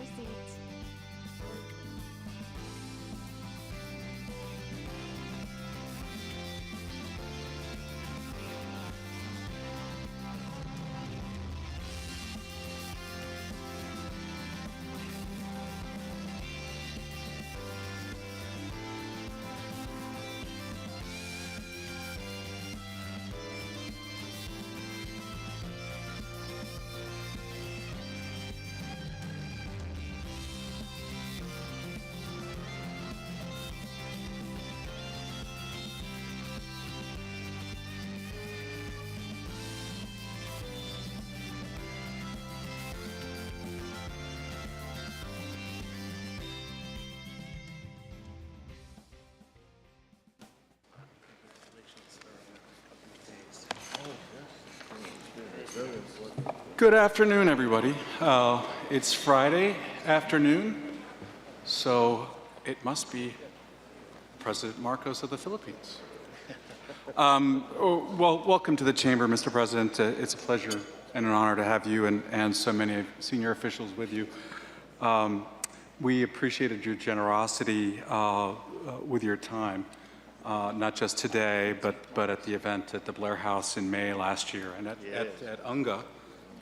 your seats. Good afternoon, everybody. It's Friday afternoon, so it must be President Marcos of the Philippines. Well, welcome to the Chamber, Mr. President. It's a pleasure and an honor to have you and so many senior officials with you. We appreciated your generosity with your time, not just today, but at the event at the Blair House in May last year and at UNGA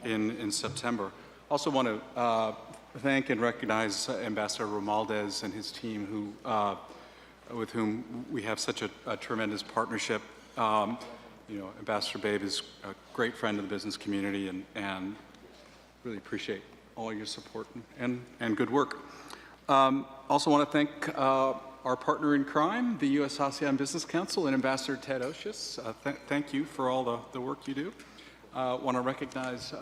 in September. Also want to thank and recognize Ambassador Romualdez and his team, with whom we have such a tremendous partnership. You know, Ambassador Babe is a great friend of the business community, and really appreciate all your support and good work. Also want to thank our partner in crime, the US-ASEAN Business Council, and Ambassador Ted Osius. Thank you for all the work you do. Want to recognize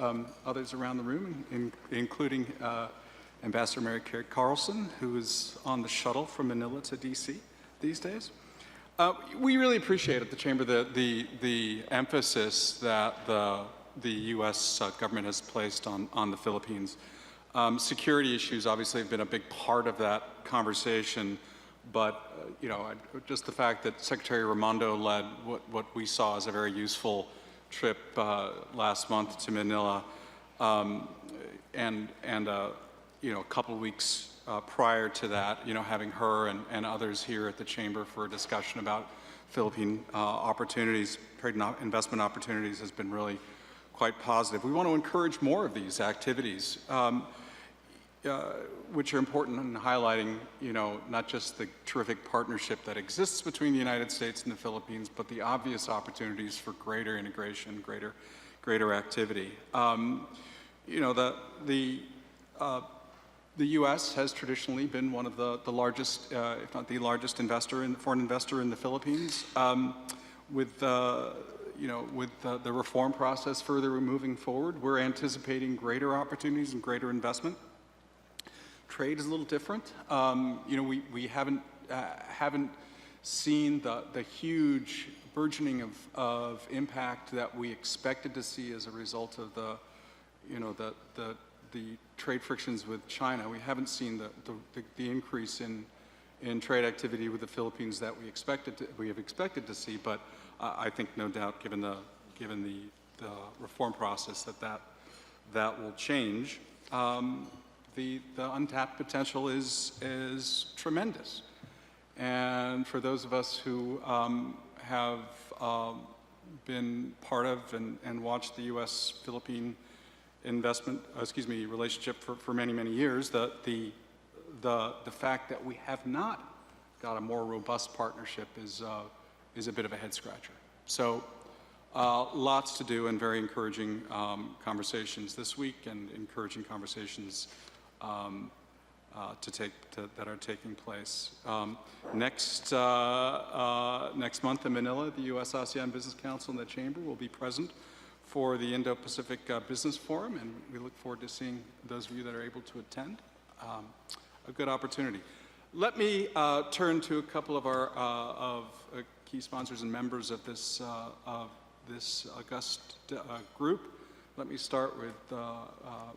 others around the room, including Ambassador Mary Kay Carlson, who is on the shuttle from Manila to DC these days. We really appreciate at the Chamber the emphasis that the U.S. government has placed on the Philippines. Security issues obviously have been a big part of that conversation, but you know, just the fact that Secretary Raimondo led what we saw as a very useful trip last month to Manila, and you know, a couple of weeks prior to that, you know, having her and others here at the Chamber for a discussion about Philippine opportunities, trade and investment opportunities, has been really quite positive. We want to encourage more of these activities, which are important in highlighting, you know, not just the terrific partnership that exists between the United States and the Philippines, but the obvious opportunities for greater integration, greater activity. You know, the U.S. has traditionally been one of the largest, if not the largest foreign investor in the Philippines. With you know, with the reform process further moving forward, we're anticipating greater opportunities and greater investment. Trade is a little different. You know, we haven't seen the huge burgeoning of impact that we expected to see as a result of the, you know, the trade frictions with China. We haven't seen the increase in trade activity with the Philippines that we have expected to see. But I think, no doubt, given the reform process, that will change. The untapped potential is tremendous. And for those of us who have been part of and watched the U.S.-Philippine relationship for many, many years, the fact that we have not got a more robust partnership is a bit of a head scratcher. So lots to do and very encouraging conversations this week, and encouraging conversations that are taking place. Next month in Manila, the US-ASEAN Business Council and the Chamber will be present for the Indo-Pacific Business Forum, and we look forward to seeing those of you that are able to attend. A good opportunity. Let me turn to a couple of our key sponsors and members of this august group. Let me start with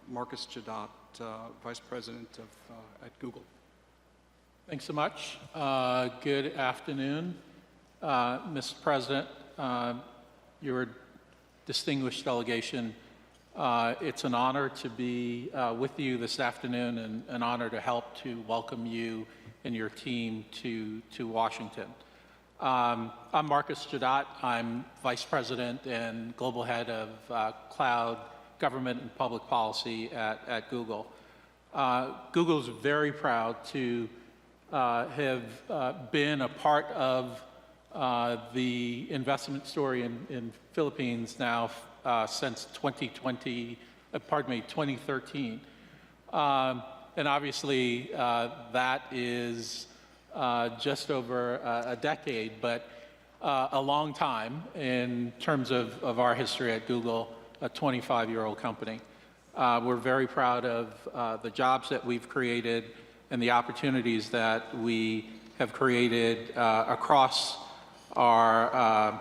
Marcus Jadot, Vice President at Google. Thanks so much. Good afternoon, Mr. President, your distinguished delegation, It's an honor to be with you this afternoon and an honor to help to welcome you and your team to Washington. I'm Marcus Jadat. I'm Vice President and Global Head of Cloud Government and Public Policy at Google. Google's very proud to have been a part of the investment story in Philippines now since 2013. And obviously that is just over a decade, but a long time in terms of our history at Google, a 25-year-old company. We're very proud of the jobs that we've created and the opportunities that we have created across our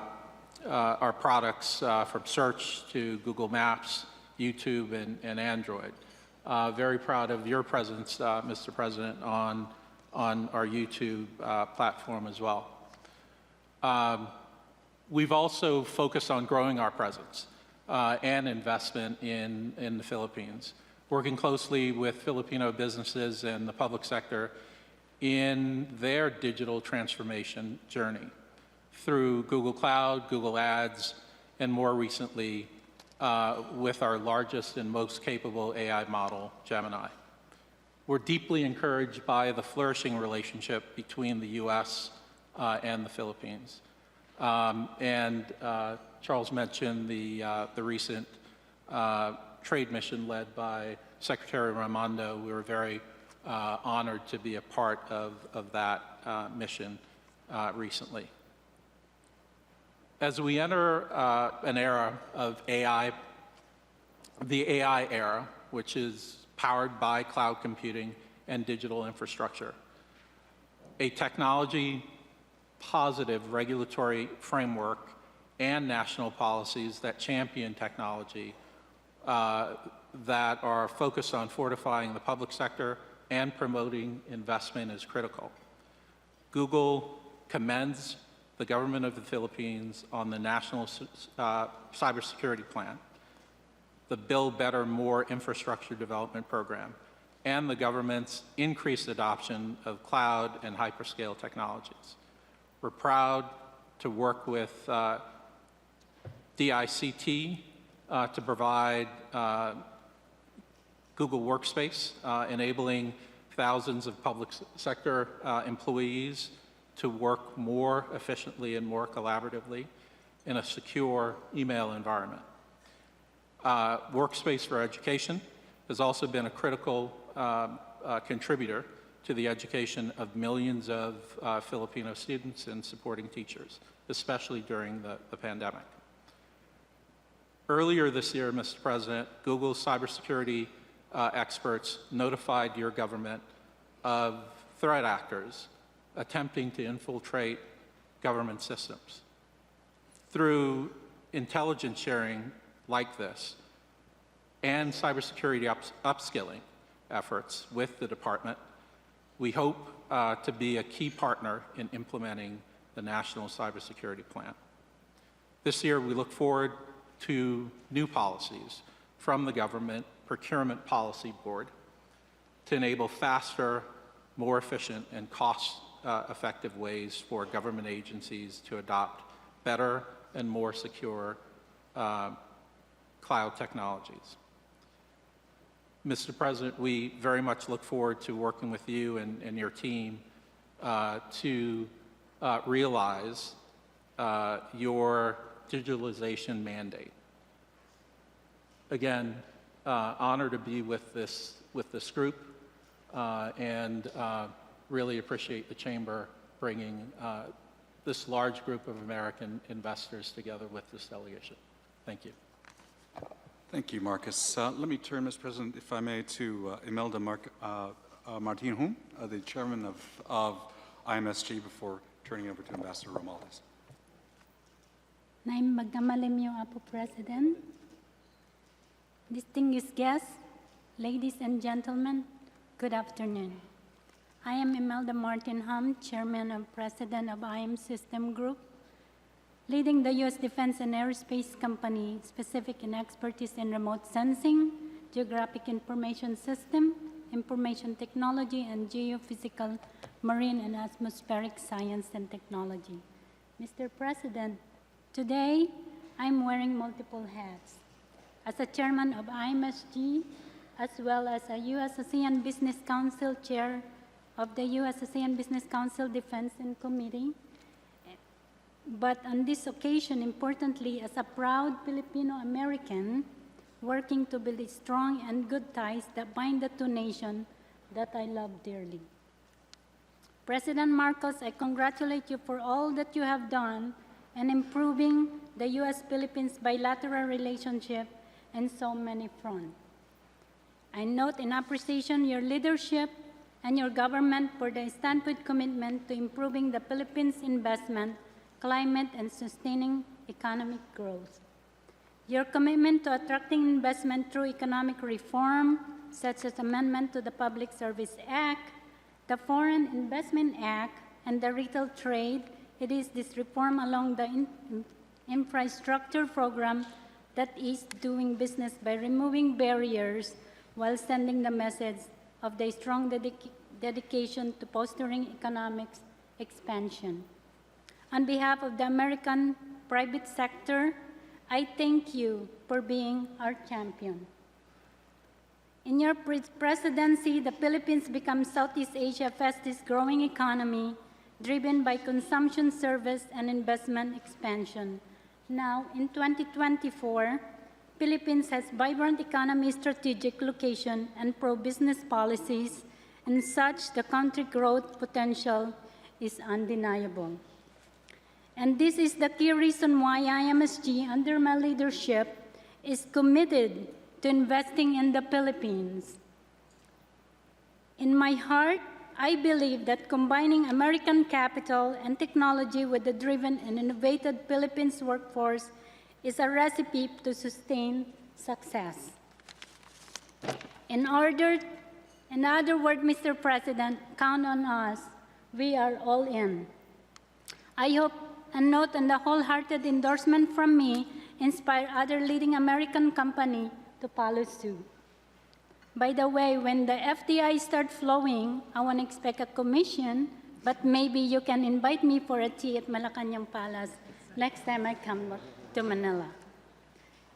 products from search to Google Maps, YouTube, and Android. Very proud of your presence, Mr. President, on our YouTube platform as well. We've also focused on growing our presence and investment in the Philippines, working closely with Filipino businesses and the public sector in their digital transformation journey through Google Cloud, Google Ads, and more recently with our largest and most capable AI model, Gemini. We're deeply encouraged by the flourishing relationship between the U.S. And the Philippines. Charles mentioned the recent trade mission led by Secretary Raimondo. We were very honored to be a part of that mission recently. As we enter an era of AI, the AI era, which is powered by cloud computing and digital infrastructure, a technology-positive regulatory framework and national policies that champion technology that are focused on fortifying the public sector and promoting investment is critical. Google commends the government of the Philippines on the National Cybersecurity Plan, the Build Better, More Infrastructure Development Program, and the government's increased adoption of cloud and hyperscale technologies. We're proud to work with DICT to provide Google Workspace, enabling thousands of public sector employees to work more efficiently and more collaboratively in a secure email environment. Workspace for Education has also been a critical contributor to the education of millions of Filipino students and supporting teachers, especially during the pandemic. Earlier this year, Mr. President, Google's cybersecurity experts notified your government of threat actors attempting to infiltrate government systems. Through intelligence sharing like this and cybersecurity upskilling efforts with the department, we hope to be a key partner in implementing the National Cybersecurity Plan. This year, we look forward to new policies from the Government Procurement Policy Board to enable faster, more efficient, and cost-effective ways for government agencies to adopt better and more secure cloud technologies. Mr. President, we very much look forward to working with you and your team to realize your digitalization mandate. Again, honor to be with this group and really appreciate the Chamber bringing this large group of American investors together with this delegation. Thank you. Thank you, Marcus. Let me turn, Mr. President, if I may, to Imelda Martin-Hum, the chairman of IMSG, before turning over to Ambassador Romualdez. Naim magkamalim yung Apo President. Distinguished guests, ladies and gentlemen, good afternoon. I am Imelda Martin-Hum, Chairman and President of IM System Group. leading the U.S. Defense and Aerospace Company, specific in expertise in remote sensing, geographic information system, information technology, and geophysical, marine, and atmospheric science and technology. Mr. President, today I'm wearing multiple hats. As a chairman of IMSG, as well as a US-ASEAN Business Council chair of the US-ASEAN Business Council Defense and Committee, but on this occasion, importantly, as a proud Filipino-American, working to build strong and good ties that bind the two nations that I love dearly. President Marcos, I congratulate you for all that you have done in improving the U.S.-Philippines bilateral relationship in so many fronts. I note in appreciation your leadership and your government for the standpoint commitment to improving the Philippines' investment, climate, and sustaining economic growth. Your commitment to attracting investment through economic reform, such as amendment to the Public Service Act, the Foreign Investment Act, and the retail trade, it is this reform along the infrastructure program that is doing business by removing barriers while sending the message of the strong dedication to fostering economic expansion. On behalf of the American private sector, I thank you for being our champion. In your presidency, the Philippines becomes Southeast Asia's fastest growing economy, driven by consumption, service, and investment expansion. Now, in 2024, Philippines has vibrant economy, strategic location, and pro-business policies, and such the country growth potential is undeniable. And this is the key reason why IMSG, under my leadership, is committed to investing in the Philippines. In my heart, I believe that combining American capital and technology with the driven and innovative Philippines workforce is a recipe to sustain success. In other words, Mr. President, count on us. We are all in. I hope a note and a wholehearted endorsement from me inspire other leading American companies to follow suit. By the way, when the FDI start flowing, I won't expect a commission, but maybe you can invite me for a tea at Malacanang Palace next time I come to Manila.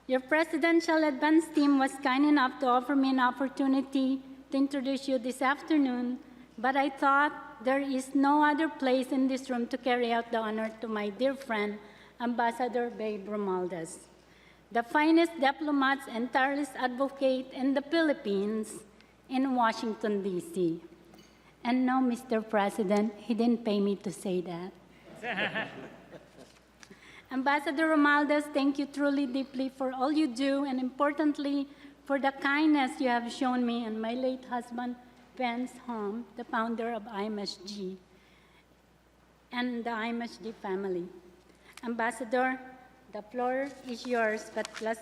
Your presidential advance team was kind enough to offer me an opportunity to introduce you this afternoon, but I thought there is no other place in this room to carry out the honor to my dear friend, Ambassador Babe Romualdez, the finest diplomats and tireless advocate in the Philippines in Washington, D.C. And no, Mr. President, he didn't pay me to say that. Ambassador Romualdez, thank you truly deeply for all you do, and importantly, for the kindness you have shown me and my late husband, Vance Hom, the founder of IMSG, and the IMSG family. Ambassador, the floor is yours, but plus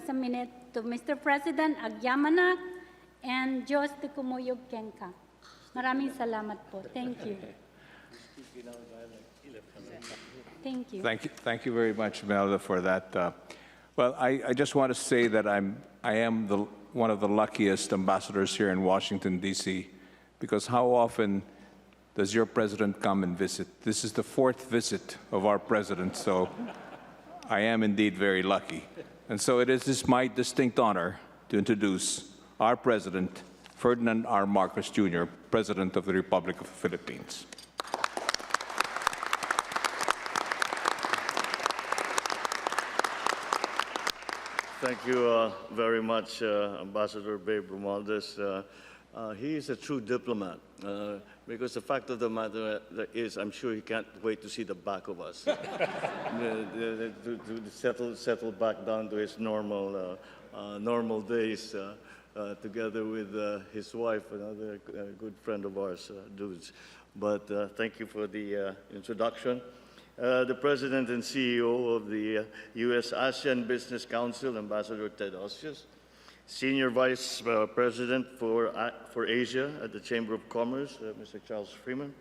a minute to Mr. President, Agyamanak, and Diyos te kumuyog kenka. Maraming salamat po. Thank you. Thank you. Thank you very much, Melda, for that. Well, I just want to say that I am one of the luckiest ambassadors here in Washington, D.C., because how often does your president come and visit? This is the 4th visit of our president, so I am indeed very lucky. And so it is my distinct honor to introduce our president, Ferdinand R. Marcos Jr., President of the Republic of the Philippines. Thank you very much, Ambassador Babe Romualdez. He is a true diplomat, because the fact of the matter is, I'm sure he can't wait to see the back of us, to settle back down to his normal days, together with his wife, another good friend of ours, Dudes. But thank you for the introduction. The President and CEO of the US-ASEAN Business Council, Ambassador Ted Osius, Senior Vice President for Asia at the Chamber of Commerce, Mr. Charles Freeman,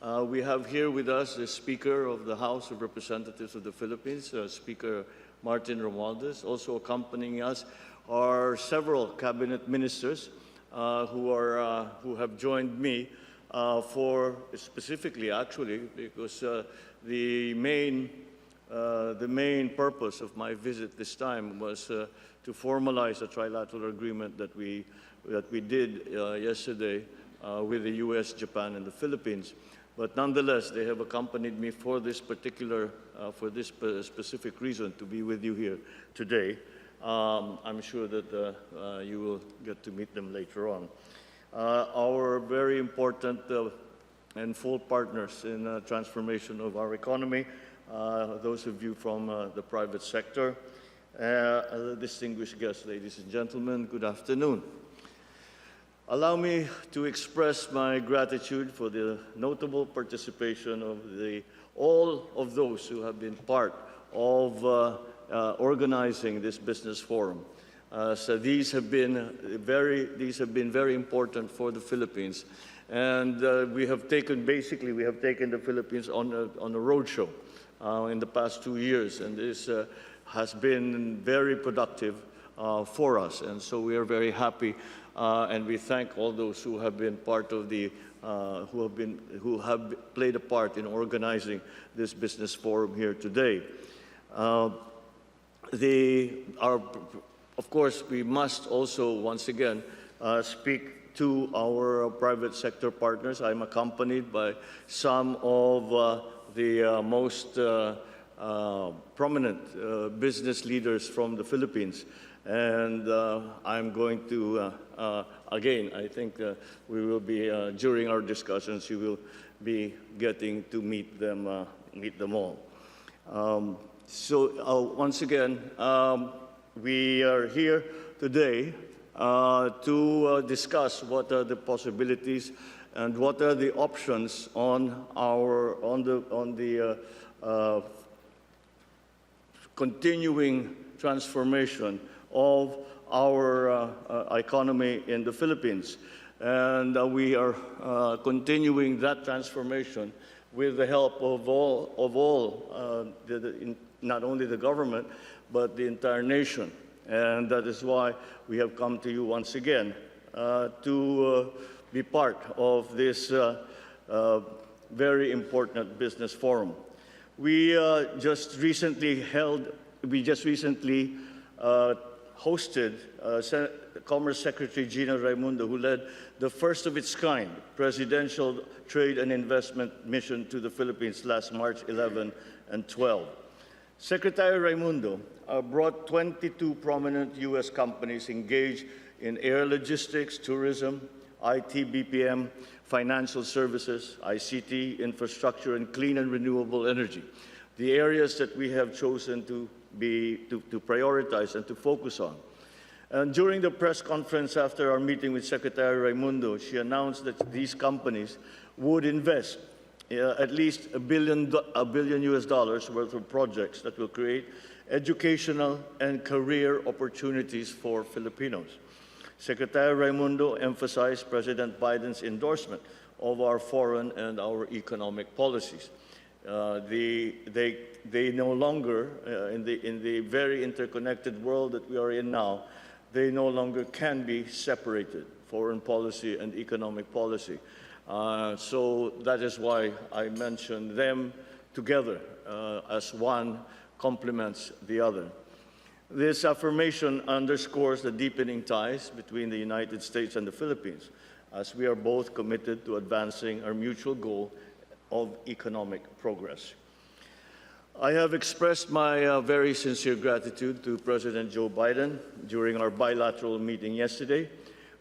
We have here with us the Speaker of the House of Representatives of the Philippines, Speaker Martin Romualdez. Also accompanying us are several cabinet ministers who have joined me for specifically, actually, because the main purpose of my visit this time was to formalize a trilateral agreement that we did yesterday with the U.S., Japan, and the Philippines. But nonetheless, they have accompanied me for this particular, specific reason to be with you here today. I'm sure that you will get to meet them later on. Our very important and full partners in transformation of our economy, those of you from the private sector, distinguished guests, ladies and gentlemen, good afternoon. Allow me to express my gratitude for the notable participation of all of those who have been part of organizing this business forum. So these have been very important for the Philippines, and we have taken the Philippines on a roadshow in the past 2 years, and this has been very productive for us, and so we are very happy. And we thank all those who have been part of who have played a part in organizing this business forum here today. Of course, we must also once again speak to our private sector partners. I'm accompanied by some of the most prominent business leaders from the Philippines. And I'm going to, again, I think we will be, during our discussions, you will be getting to meet them all. Once again, we are here today to discuss what are the possibilities and what are the options on the continuing transformation of our economy in the Philippines. And we are continuing that transformation with the help of all not only the government, but the entire nation. And that is why we have come to you once again to be part of this very important business forum. We just recently hosted Commerce Secretary Gina Raimondo, who led the first of its kind presidential trade and investment mission to the Philippines last March 11 and 12. Secretary Raimondo brought 22 prominent U.S. companies engaged in air logistics, tourism, IT, BPM, financial services, ICT, infrastructure, and clean and renewable energy, the areas that we have chosen to prioritize and to focus on. And during the press conference after our meeting with Secretary Raimondo, she announced that these companies would invest at least $1 billion US worth of projects that will create educational and career opportunities for Filipinos. Secretary Raimondo emphasized President Biden's endorsement of our foreign and our economic policies. They no longer, in the very interconnected world that we are in now, they no longer can be separated, foreign policy and economic policy. So that is why I mentioned them together as one complements the other. This affirmation underscores the deepening ties between the United States and the Philippines, as we are both committed to advancing our mutual goal of economic progress. I have expressed my very sincere gratitude to President Joe Biden during our bilateral meeting yesterday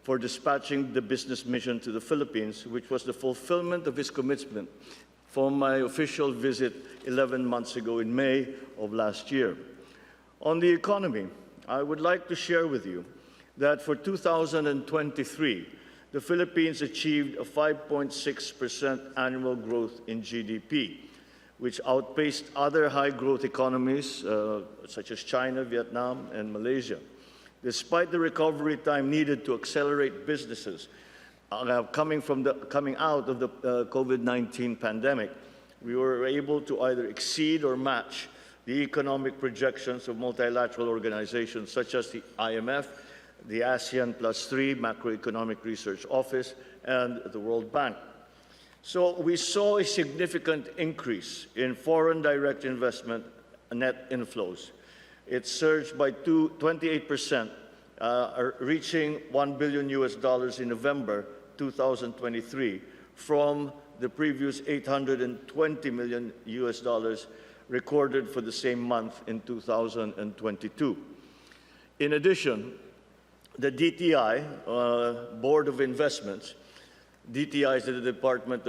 for dispatching the business mission to the Philippines, which was the fulfillment of his commitment from my official visit 11 months ago in May of last year. On the economy, I would like to share with you that for 2023, the Philippines achieved a 5.6% annual growth in GDP, which outpaced other high-growth economies such as China, Vietnam, and Malaysia. Despite the recovery time needed to accelerate businesses coming out of the COVID-19 pandemic, we were able to either exceed or match the economic projections of multilateral organizations such as the IMF, the ASEAN +3 Macroeconomic Research Office, and the World Bank. So we saw a significant increase in foreign direct investment net inflows. It surged by 28%, reaching $1 billion in November 2023 from the previous $820 million recorded for the same month in 2022. In addition, the DTI, Board of Investments, DTI is the Department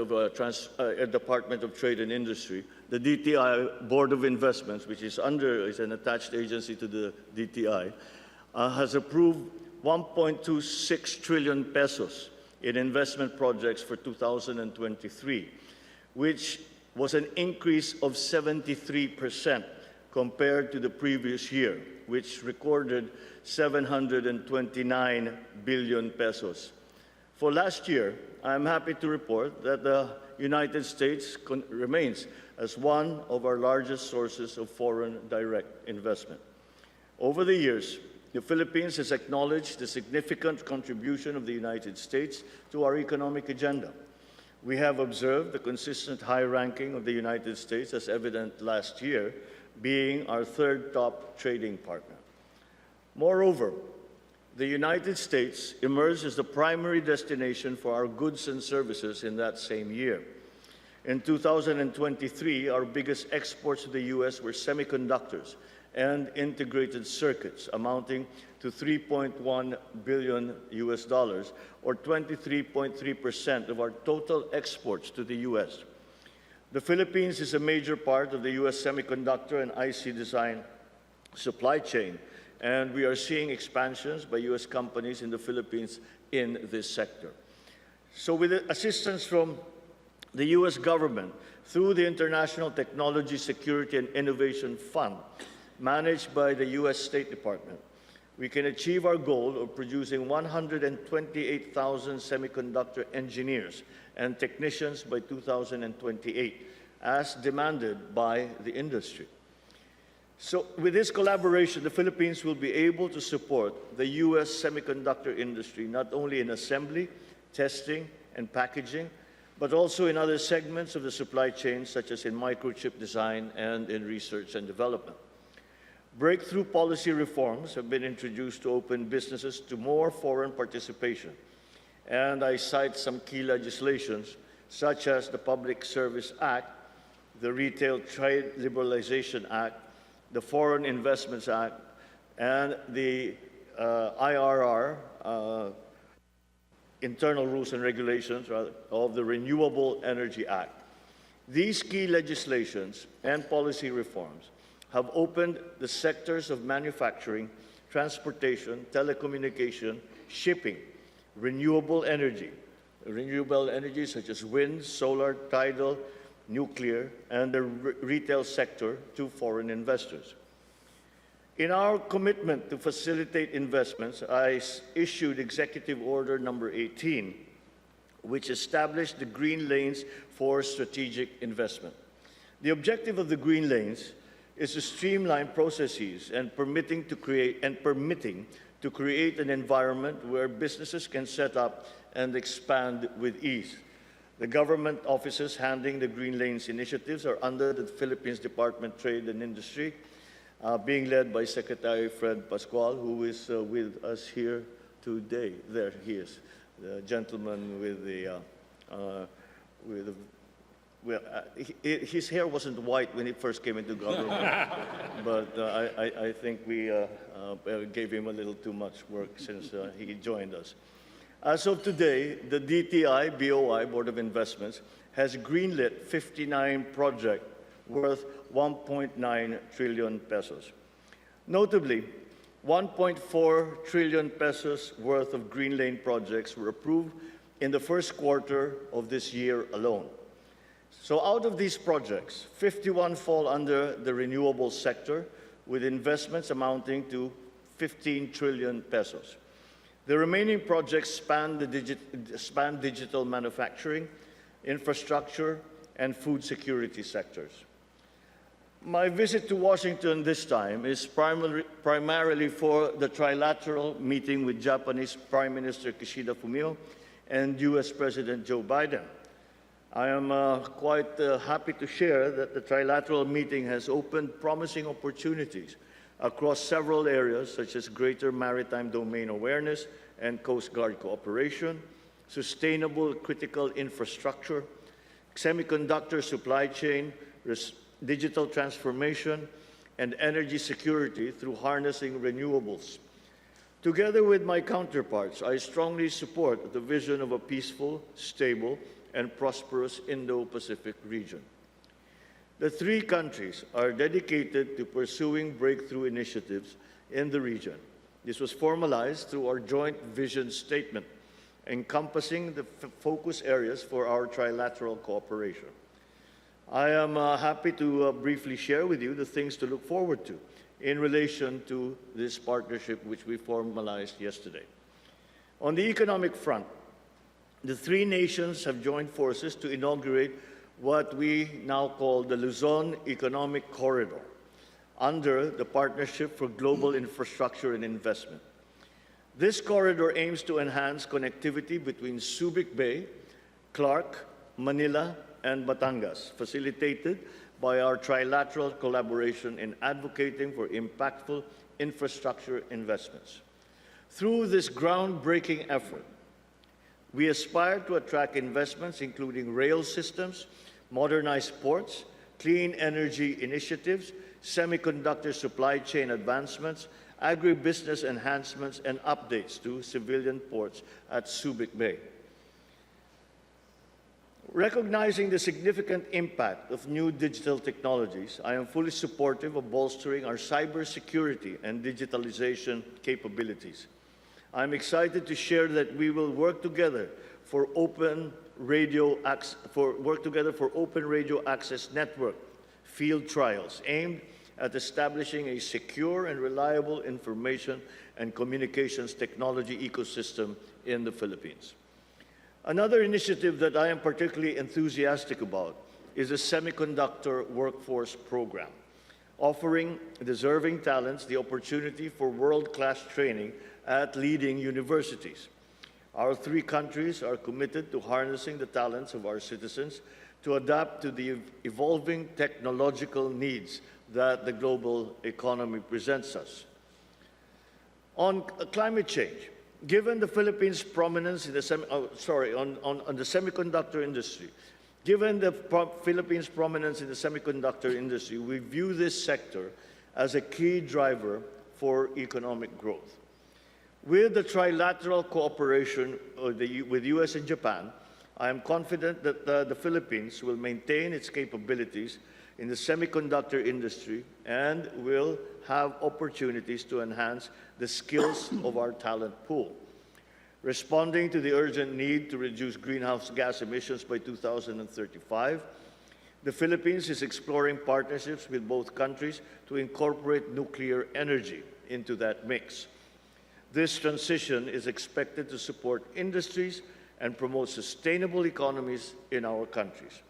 of Trade and Industry. The DTI Board of Investments, which is an attached agency to the DTI, has approved 1.26 trillion pesos in investment projects for 2023, which was an increase of 73% compared to the previous year, which recorded 729 billion pesos. For last year, I'm happy to report that the United States remains as one of our largest sources of foreign direct investment. Over the years, the Philippines has acknowledged the significant contribution of the United States to our economic agenda. We have observed the consistent high ranking of the United States, as evident last year, being our third top trading partner. Moreover, the United States emerged as the primary destination for our goods and services in that same year. In 2023, our biggest exports to the U.S. were semiconductors and integrated circuits, amounting to $3.1 billion, or 23.3% of our total exports to the U.S. The Philippines is a major part of the U.S. semiconductor and IC design supply chain, and we are seeing expansions by U.S. companies in the Philippines in this sector. So with the assistance from the U.S. government through the International Technology Security and Innovation Fund, managed by the U.S. State Department, we can achieve our goal of producing 128,000 semiconductor engineers and technicians by 2028, as demanded by the industry. So with this collaboration, the Philippines will be able to support the U.S. semiconductor industry, not only in assembly, testing, and packaging, but also in other segments of the supply chain, such as in microchip design and in research and development. Breakthrough policy reforms have been introduced to open businesses to more foreign participation. And I cite some key legislations, such as the Public Service Act, the Retail Trade Liberalization Act, the Foreign Investments Act, and the IRR, Internal Rules and Regulations, of the Renewable Energy Act. These key legislations and policy reforms have opened the sectors of manufacturing, transportation, telecommunication, shipping, renewable energy such as wind, solar, tidal, nuclear, and the retail sector to foreign investors. In our commitment to facilitate investments, I issued Executive Order number 18, which established the Green Lanes for strategic investment. The objective of the Green Lanes is to streamline processes and permitting to create an environment where businesses can set up and expand with ease. The government offices handling the Green Lanes initiatives are under the Philippines Department of Trade and Industry, being led by Secretary Fred Pascual, who is with us here today. There he is, the gentleman with his hair wasn't white when he first came into government, but I think we gave him a little too much work since he joined us. As of today, the DTI, BOI, Board of Investments, has greenlit 59 projects worth 1.9 trillion pesos. Notably, 1.4 trillion pesos worth of Green Lane projects were approved in the first quarter of this year alone. So out of these projects, 51 fall under the renewable sector, with investments amounting to 15 trillion pesos. The remaining projects span digital manufacturing, infrastructure, and food security sectors. My visit to Washington this time is primarily for the trilateral meeting with Japanese Prime Minister Kishida Fumio and US President Joe Biden. I am quite happy to share that the trilateral meeting has opened promising opportunities across several areas such as greater maritime domain awareness and Coast Guard cooperation, sustainable critical infrastructure, semiconductor supply chain, digital transformation, and energy security through harnessing renewables. Together with my counterparts, I strongly support the vision of a peaceful, stable, and prosperous Indo-Pacific region. The three countries are dedicated to pursuing breakthrough initiatives in the region. This was formalized through our joint vision statement, encompassing the focus areas for our trilateral cooperation. I am happy to briefly share with you the things to look forward to in relation to this partnership which we formalized yesterday. On the economic front, the three nations have joined forces to inaugurate what we now call the Luzon Economic Corridor under the Partnership for Global Infrastructure and Investment. This corridor aims to enhance connectivity between Subic Bay, Clark, Manila, and Batangas, facilitated by our trilateral collaboration in advocating for impactful infrastructure investments. Through this groundbreaking effort, we aspire to attract investments including rail systems, modernized ports, clean energy initiatives, semiconductor supply chain advancements, agribusiness enhancements, and updates to civilian ports at Subic Bay. Recognizing the significant impact of new digital technologies, I am fully supportive of bolstering our cybersecurity and digitalization capabilities. I'm excited to share that we will work together for open radio access network field trials aimed at establishing a secure and reliable information and communications technology ecosystem in the Philippines. Another initiative that I am particularly enthusiastic about is the Semiconductor Workforce Program, offering deserving talents the opportunity for world-class training at leading universities. Our three countries are committed to harnessing the talents of our citizens to adapt to the evolving technological needs that the global economy presents us. On climate change, given the Philippines' prominence in the semiconductor industry, we view this sector as a key driver for economic growth. With the trilateral cooperation with US and Japan, I am confident that the Philippines will maintain its capabilities in the semiconductor industry and will have opportunities to enhance the skills of our talent pool. Responding to the urgent need to reduce greenhouse gas emissions by 2035, the Philippines is exploring partnerships with both countries to incorporate nuclear energy into that mix. This transition is expected to support industries and promote sustainable economies in our countries.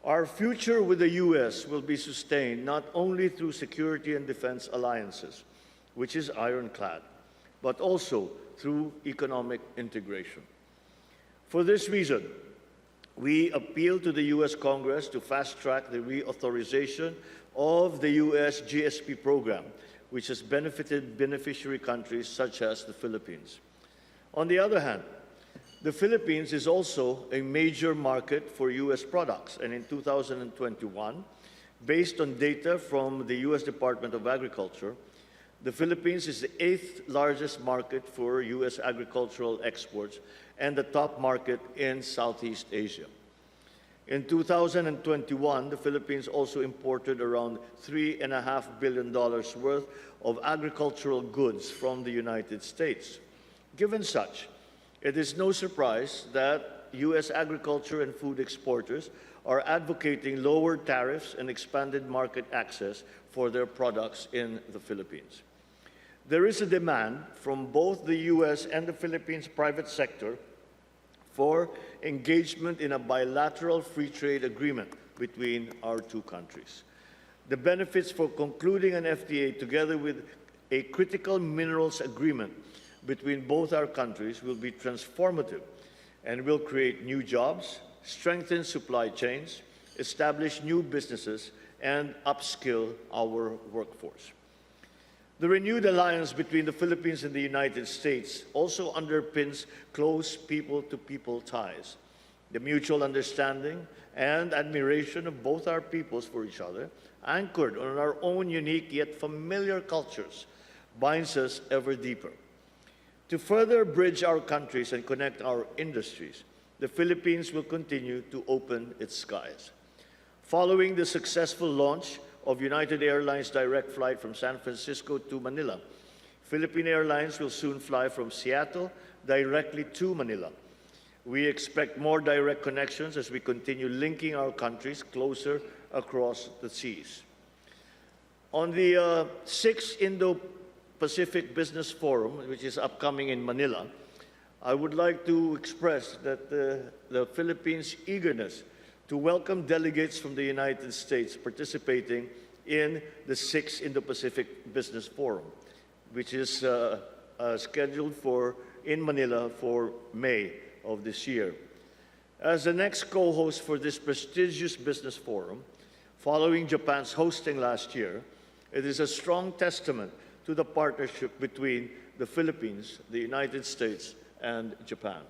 Our future with the U.S. will be sustained not only through security and defense alliances, which is ironclad, but also through economic integration. For this reason, we appeal to the U.S. Congress to fast-track the reauthorization of the U.S. GSP program, which has benefited beneficiary countries such as the Philippines. On the other hand, the Philippines is also a major market for U.S. products, and in 2021, based on data from the U.S. Department of Agriculture, the Philippines is the 8th largest market for U.S. agricultural exports and the top market in Southeast Asia. In 2021, the Philippines also imported around $3.5 billion worth of agricultural goods from the United States. Given such, it is no surprise that U.S. agriculture and food exporters are advocating lower tariffs and expanded market access for their products in the Philippines. There is a demand from both the U.S. and the Philippines private sector for engagement in a bilateral free trade agreement between our two countries. The benefits for concluding an FTA together with a critical minerals agreement between both our countries will be transformative and will create new jobs, strengthen supply chains, establish new businesses, and upskill our workforce. The renewed alliance between the Philippines and the United States also underpins close people-to-people ties. The mutual understanding and admiration of both our peoples for each other, anchored on our own unique yet familiar cultures, binds us ever deeper. To further bridge our countries and connect our industries, the Philippines will continue to open its skies. Following the successful launch of United Airlines direct flight from San Francisco to Manila, Philippine Airlines will soon fly from Seattle directly to Manila. We expect more direct connections as we continue linking our countries closer across the seas. On the 6th Indo-Pacific Business Forum, which is upcoming in Manila, I would like to express that the Philippines' eagerness to welcome delegates from the United States participating in the 6th Indo-Pacific Business Forum, which is scheduled in Manila for May of this year. As the next co-host for this prestigious business forum, following Japan's hosting last year, it is a strong testament to the partnership between the Philippines, the United States, and Japan.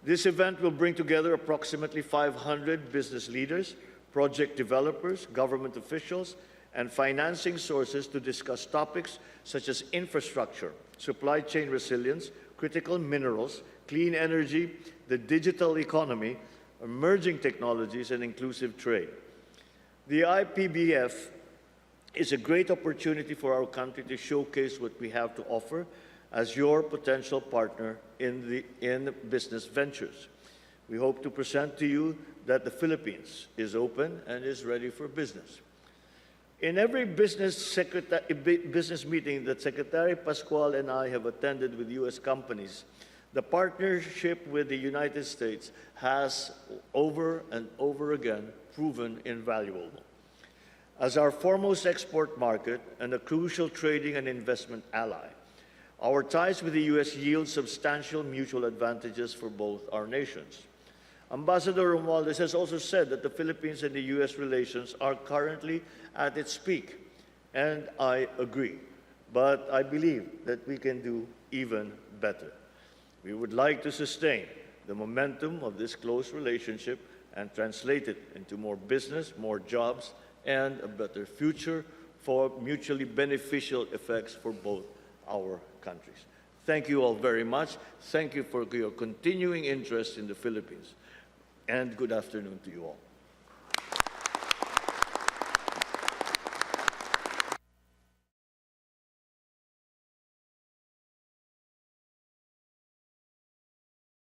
This event will bring together approximately 500 business leaders, project developers, government officials, and financing sources to discuss topics such as infrastructure, supply chain resilience, critical minerals, clean energy, the digital economy, emerging technologies, and inclusive trade. The IPBF is a great opportunity for our country to showcase what we have to offer as your potential partner in business ventures. We hope to present to you that the Philippines is open and is ready for business. In every business meeting that Secretary Pascual and I have attended with U.S. companies, the partnership with the United States has over and over again proven invaluable. As our foremost export market and a crucial trading and investment ally, our ties with the U.S. yield substantial mutual advantages for both our nations. Ambassador Romualdez has also said that the Philippines and the U.S. relations are currently at its peak, and I agree. But I believe that we can do even better. We would like to sustain the momentum of this close relationship and translate it into more business, more jobs, and a better future for mutually beneficial effects for both our countries. Thank you all very much. Thank you for your continuing interest in the Philippines. And good afternoon to you all.